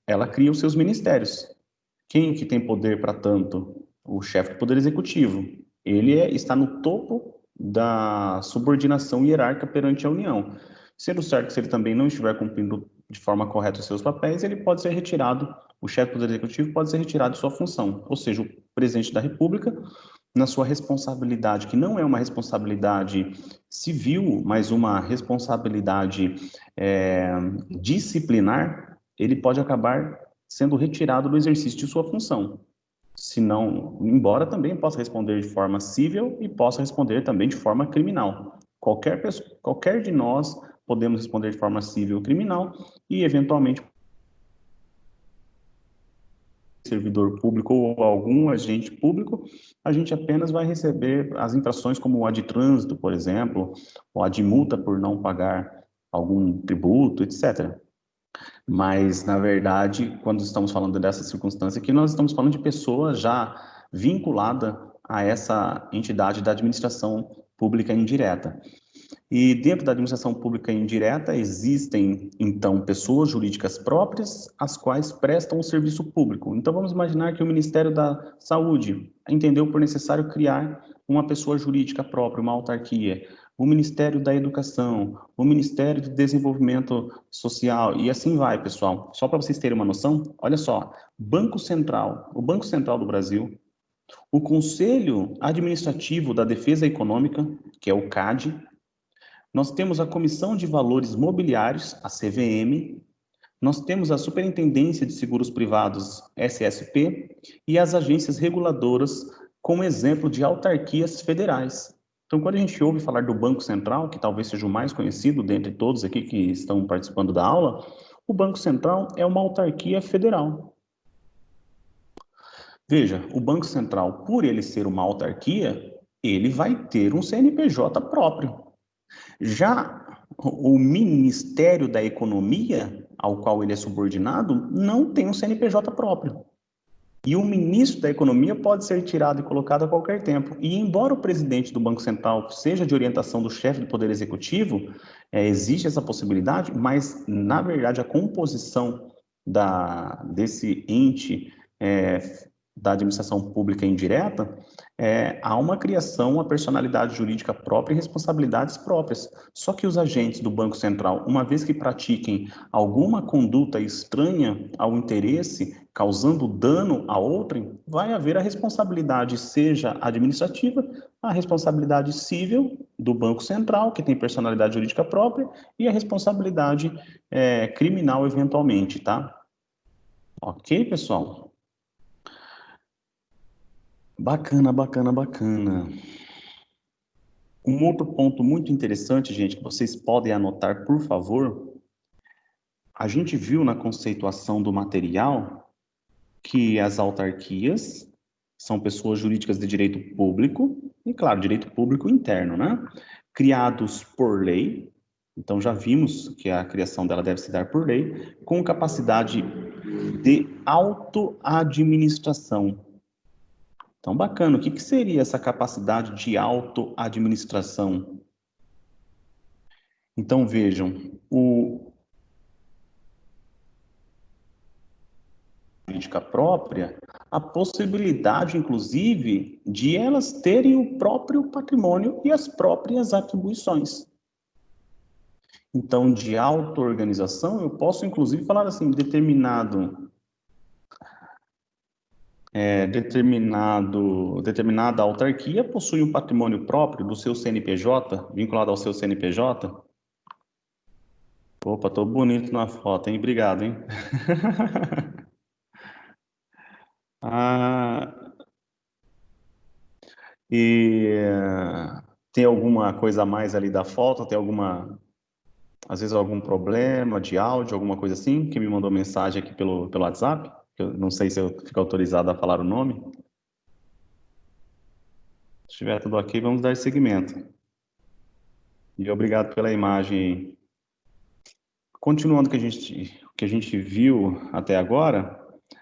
ela cria os seus ministérios. Quem que tem poder para tanto? O chefe do Poder Executivo. Ele está no topo da subordinação hierárquica perante a União. Sendo certo que se ele também não estiver cumprindo de forma correta os seus papéis, ele pode ser retirado, o chefe do Poder Executivo pode ser retirado de sua função. Ou seja, o presidente da República, na sua responsabilidade, que não é uma responsabilidade civil, mas uma responsabilidade disciplinar, ele pode acabar sendo retirado do exercício de sua função. Se não, embora também possa responder de forma civil e possa responder também de forma criminal. Qualquer de nós podemos responder de forma civil ou criminal e, eventualmente, servidor público ou algum agente público, a gente apenas vai receber as infrações como a de trânsito, por exemplo, ou a de multa por não pagar algum tributo, etc. Mas, na verdade, quando estamos falando dessa circunstância aqui, nós estamos falando de pessoa já vinculada a essa entidade da administração pública indireta. E dentro da administração pública indireta existem, então, pessoas jurídicas próprias, as quais prestam o serviço público. Então, vamos imaginar que o Ministério da Saúde entendeu por necessário criar uma pessoa jurídica própria, uma autarquia. O Ministério da Educação, o Ministério do Desenvolvimento Social, e assim vai, pessoal. Só para vocês terem uma noção, olha só, Banco Central, o Banco Central do Brasil, o Conselho Administrativo da Defesa Econômica, que é o CAD, nós temos a Comissão de Valores Mobiliários, a CVM, nós temos a Superintendência de Seguros Privados, SSP, e as agências reguladoras, como exemplo de autarquias federais. Então, quando a gente ouve falar do Banco Central, que talvez seja o mais conhecido dentre todos aqui que estão participando da aula, o Banco Central é uma autarquia federal. Veja, o Banco Central, por ele ser uma autarquia, ele vai ter um CNPJ próprio. Já o Ministério da Economia, ao qual ele é subordinado, não tem um CNPJ próprio. E o ministro da Economia pode ser tirado e colocado a qualquer tempo. E embora o presidente do Banco Central seja de orientação do chefe do Poder Executivo, existe essa possibilidade, mas, na verdade, a composição desse ente da administração pública indireta, há uma criação, uma personalidade jurídica própria e responsabilidades próprias. Só que os agentes do Banco Central, uma vez que pratiquem alguma conduta estranha ao interesse, causando dano a outrem, vai haver a responsabilidade, seja administrativa, a responsabilidade civil do Banco Central, que tem personalidade jurídica própria, e a responsabilidade criminal, eventualmente, tá? Ok, pessoal? Bacana, bacana, bacana. Um outro ponto muito interessante, gente, que vocês podem anotar, por favor, a gente viu na conceituação do material que as autarquias são pessoas jurídicas de direito público, e claro, direito público interno, né? Criados por lei, então já vimos que a criação dela deve se dar por lei, com capacidade de autoadministração. Então, bacana. O que seria essa capacidade de autoadministração? Então, vejam, jurídica própria, a possibilidade, inclusive, de elas terem o próprio patrimônio e as próprias atribuições. Então, de auto-organização, eu posso, inclusive, falar assim, determinada autarquia possui um patrimônio próprio do seu CNPJ, vinculado ao seu CNPJ. Opa, tô bonito na foto, hein? Obrigado, hein? Tem alguma coisa a mais ali da foto? Tem às vezes algum problema de áudio, alguma coisa assim? Que me mandou mensagem aqui pelo WhatsApp? Eu não sei se eu fico autorizado a falar o nome. Se estiver tudo ok, vamos dar seguimento. E obrigado pela imagem. Continuando o que a gente viu até agora,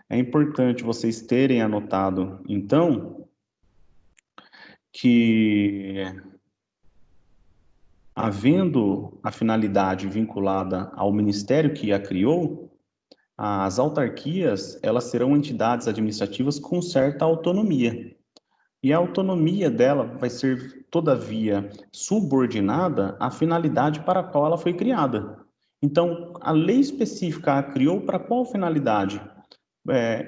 é importante vocês terem anotado, então, que havendo a finalidade vinculada ao ministério que a criou, as autarquias, elas serão entidades administrativas com certa autonomia. E a autonomia dela vai ser, todavia, subordinada à finalidade para a qual ela foi criada. Então, a lei específica a criou para qual finalidade?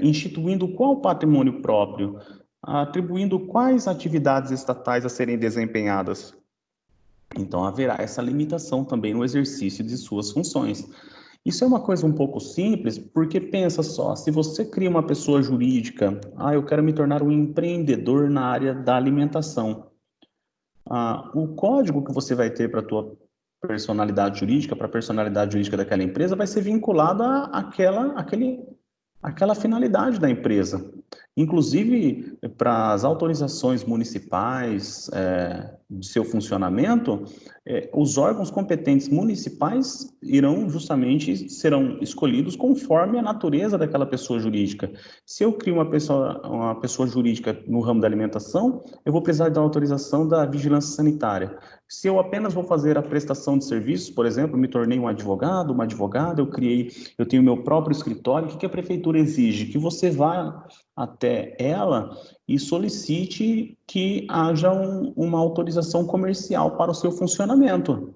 Instituindo qual patrimônio próprio? Atribuindo quais atividades estatais a serem desempenhadas? Então, haverá essa limitação também no exercício de suas funções. Isso é uma coisa um pouco simples, porque pensa só, se você cria uma pessoa jurídica, eu quero me tornar um empreendedor na área da alimentação. O código que você vai ter para a tua personalidade jurídica, para a personalidade jurídica daquela empresa, vai ser vinculado àquela finalidade da empresa. Inclusive, para as autorizações municipais de seu funcionamento, os órgãos competentes municipais serão escolhidos conforme a natureza daquela pessoa jurídica. Se eu crio uma pessoa jurídica no ramo da alimentação, eu vou precisar da autorização da vigilância sanitária. Se eu apenas vou fazer a prestação de serviços, por exemplo, me tornei um advogado, uma advogada, eu tenho meu próprio escritório, o que a prefeitura exige? Que você vá até ela e solicite que haja uma autorização comercial para o seu funcionamento.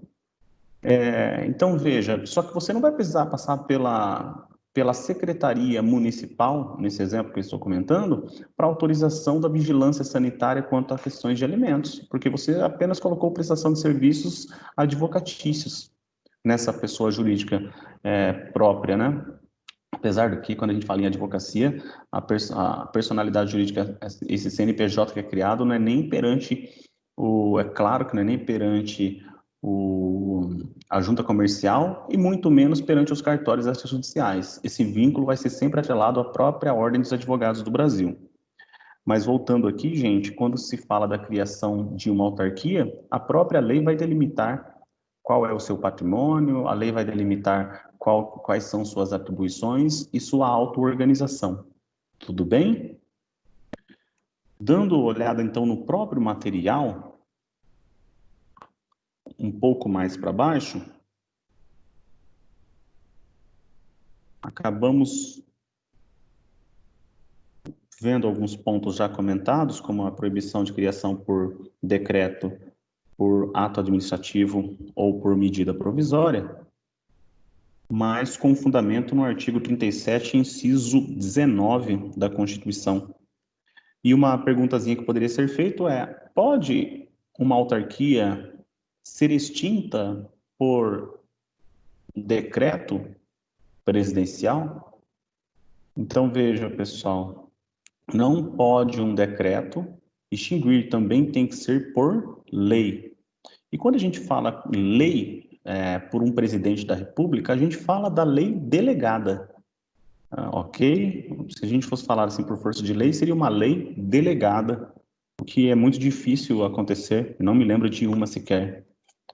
Então, veja, só que você não vai precisar passar pela Secretaria Municipal, nesse exemplo que eu estou comentando, para autorização da vigilância sanitária quanto a questões de alimentos, porque você apenas colocou prestação de serviços advocatícios nessa pessoa jurídica própria, né? Apesar de que, quando a gente fala em advocacia, a personalidade jurídica, esse CNPJ que é criado, não é nem perante é claro que não é nem perante a junta comercial e muito menos perante os cartórios extrajudiciais. Esse vínculo vai ser sempre atrelado à própria Ordem dos Advogados do Brasil. Mas voltando aqui, gente, quando se fala da criação de uma autarquia, a própria lei vai delimitar qual é o seu patrimônio, a lei vai delimitar quais são suas atribuições e sua auto-organização. Tudo bem? Dando olhada, então, no próprio material, um pouco mais para baixo, acabamos vendo alguns pontos já comentados, como a proibição de criação por decreto, por ato administrativo ou por medida provisória, mas com fundamento no artigo 37, inciso 19 da Constituição. E uma perguntazinha que poderia ser feita é: pode uma autarquia ser extinta por decreto presidencial? Então veja, pessoal, não pode um decreto extinguir, também tem que ser por lei. E quando a gente fala lei por um presidente da República, a gente fala da lei delegada. Ok? Se a gente fosse falar assim por força de lei, seria uma lei delegada, o que é muito difícil acontecer, não me lembro de uma sequer,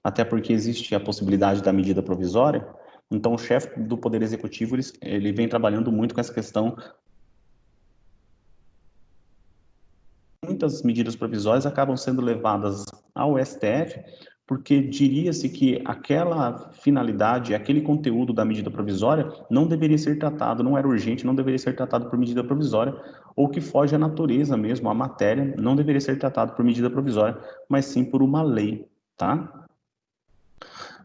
até porque existe a possibilidade da medida provisória. Então o chefe do Poder Executivo, ele vem trabalhando muito com essa questão. Muitas medidas provisórias acabam sendo levadas ao STF, porque diria-se que aquela finalidade, aquele conteúdo da medida provisória não deveria ser tratado, não era urgente, não deveria ser tratado por medida provisória, ou que foge à natureza mesmo, a matéria, não deveria ser tratado por medida provisória, mas sim por uma lei, tá?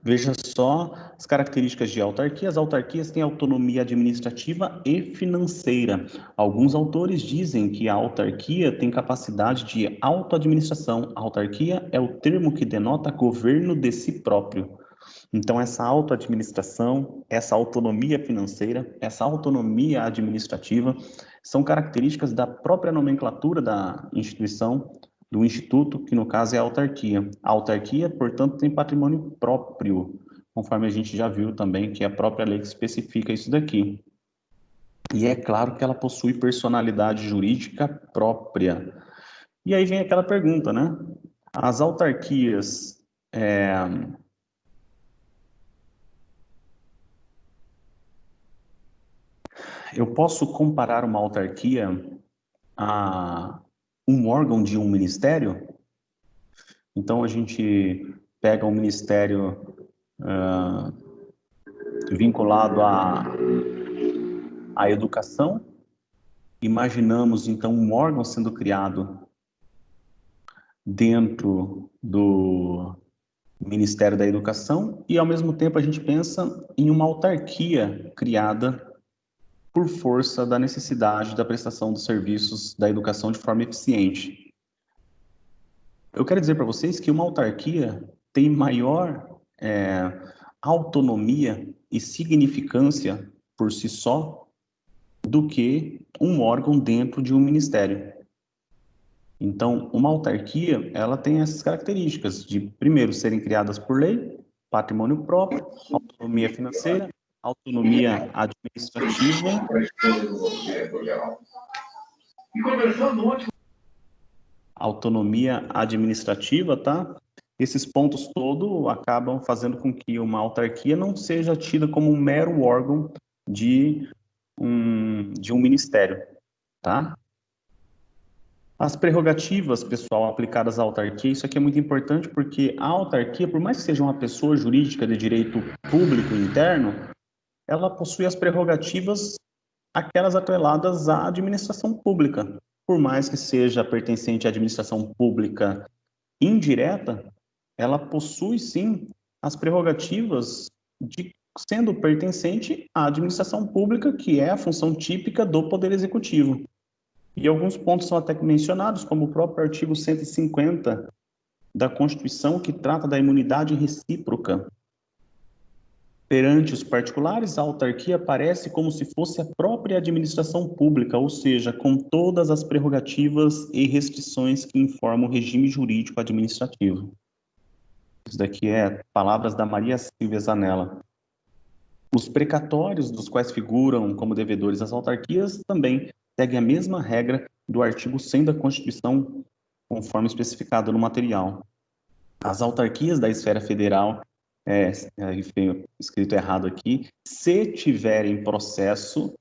Veja só as características de autarquia. As autarquias têm autonomia administrativa e financeira. Alguns autores dizem que a autarquia tem capacidade de autoadministração. A autarquia é o termo que denota governo de si próprio. Então, essa autoadministração, essa autonomia financeira, essa autonomia administrativa são características da própria nomenclatura da instituição, do instituto, que no caso é a autarquia. A autarquia, portanto, tem patrimônio próprio, conforme a gente já viu também, que é a própria lei que especifica isso daqui. E é claro que ela possui personalidade jurídica própria. E aí vem aquela pergunta, né? As autarquias eu posso comparar uma autarquia a um órgão de um ministério? Então, a gente pega um ministério vinculado à educação, imaginamos, então, um órgão sendo criado dentro do Ministério da Educação e, ao mesmo tempo, a gente pensa em uma autarquia criada por força da necessidade da prestação dos serviços da educação de forma eficiente. Eu quero dizer para vocês que uma autarquia tem maior autonomia e significância por si só do que um órgão dentro de um ministério. Então, uma autarquia, ela tem essas características de, primeiro, serem criadas por lei, patrimônio próprio, autonomia financeira, autonomia administrativa. Autonomia administrativa, tá? Esses pontos todos acabam fazendo com que uma autarquia não seja tida como um mero órgão de um ministério, tá? As prerrogativas, pessoal, aplicadas à autarquia, isso aqui é muito importante porque a autarquia, por mais que seja uma pessoa jurídica de direito público interno, ela possui as prerrogativas aquelas atreladas à administração pública. Por mais que seja pertencente à administração pública indireta, ela possui sim as prerrogativas de sendo pertencente à administração pública, que é a função típica do Poder Executivo. E alguns pontos são até mencionados, como o próprio artigo 150 da Constituição, que trata da imunidade recíproca. Perante os particulares, a autarquia aparece como se fosse a própria administração pública, ou seja, com todas as prerrogativas e restrições que informam o regime jurídico administrativo. Isso daqui é palavras da Maria Silvia Zanella. Os precatórios, dos quais figuram como devedores as autarquias, também seguem a mesma regra do artigo 100 da Constituição, conforme especificado no material. As autarquias da esfera federal, escrito errado aqui, se tiverem processo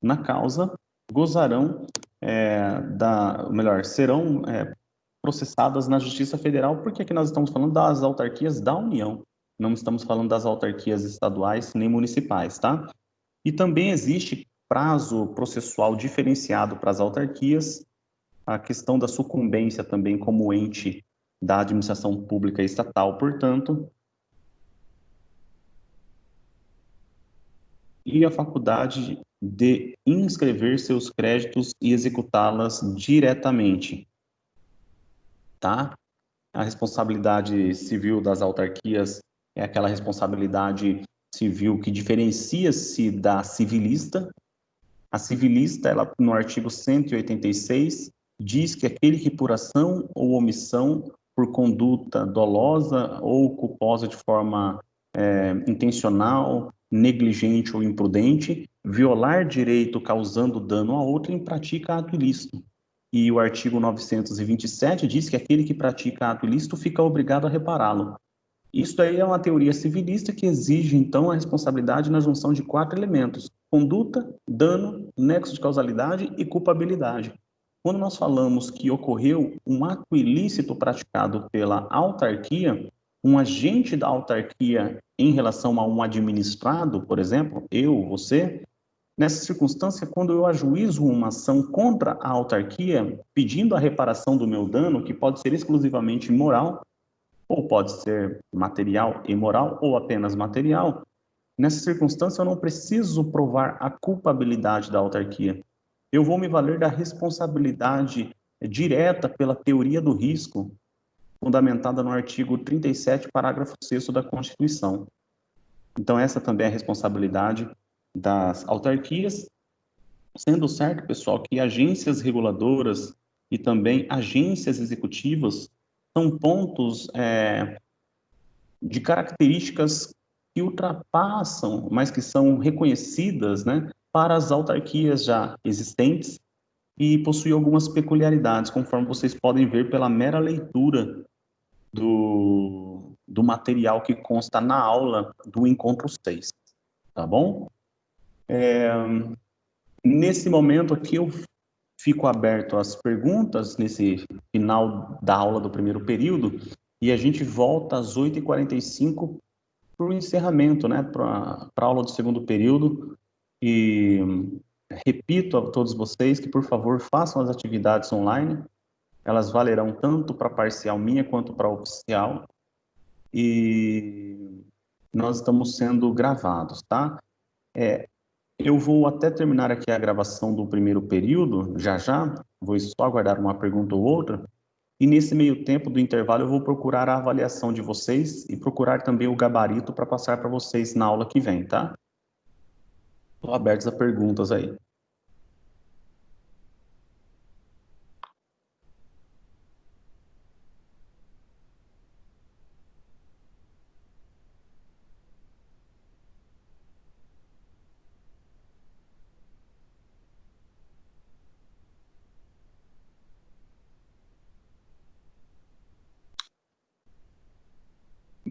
na causa, gozarão serão processadas na Justiça Federal, porque aqui nós estamos falando das autarquias da União, não estamos falando das autarquias estaduais nem municipais, tá? E também existe prazo processual diferenciado para as autarquias, a questão da sucumbência também como ente da administração pública estatal, portanto, e a faculdade de inscrever seus créditos e executá-las diretamente, tá? A responsabilidade civil das autarquias é aquela responsabilidade civil que diferencia-se da civilista. A civilista, ela, no artigo 186, diz que aquele que por ação ou omissão, por conduta dolosa ou culposa de forma intencional, negligente ou imprudente, violar direito causando dano a outrem, pratica ato ilícito. E o artigo 927 diz que aquele que pratica ato ilícito fica obrigado a repará-lo. Isso aí é uma teoria civilista que exige, então, a responsabilidade na junção de 4 elementos: conduta, dano, nexo de causalidade e culpabilidade. Quando nós falamos que ocorreu um ato ilícito praticado pela autarquia, um agente da autarquia em relação a um administrado, por exemplo, eu, você, nessa circunstância, quando eu ajuizo uma ação contra a autarquia, pedindo a reparação do meu dano, que pode ser exclusivamente moral, ou pode ser material e moral, ou apenas material, nessa circunstância eu não preciso provar a culpabilidade da autarquia. Eu vou me valer da responsabilidade direta pela teoria do risco, fundamentada no artigo 37, parágrafo 6º da Constituição. Então, essa também é a responsabilidade das autarquias, sendo certo, pessoal, que agências reguladoras e também agências executivas são pontos de características que ultrapassam, mas que são reconhecidas, né, para as autarquias já existentes e possuem algumas peculiaridades, conforme vocês podem ver pela mera leitura do material que consta na aula do encontro 6, tá bom? Nesse momento aqui eu fico aberto às perguntas, nesse final da aula do primeiro período, e a gente volta às 8h45 para o encerramento, né, para a aula do segundo período, e repito a todos vocês que, por favor, façam as atividades online, elas valerão tanto para a parcial minha quanto para a oficial, e nós estamos sendo gravados, tá? Eu vou até terminar aqui a gravação do primeiro período, já, vou só aguardar uma pergunta ou outra, e nesse meio tempo do intervalo eu vou procurar a avaliação de vocês e procurar também o gabarito para passar para vocês na aula que vem, tá? Estou aberto a perguntas aí.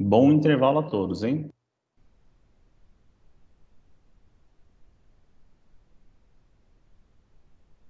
Bom intervalo a todos, hein?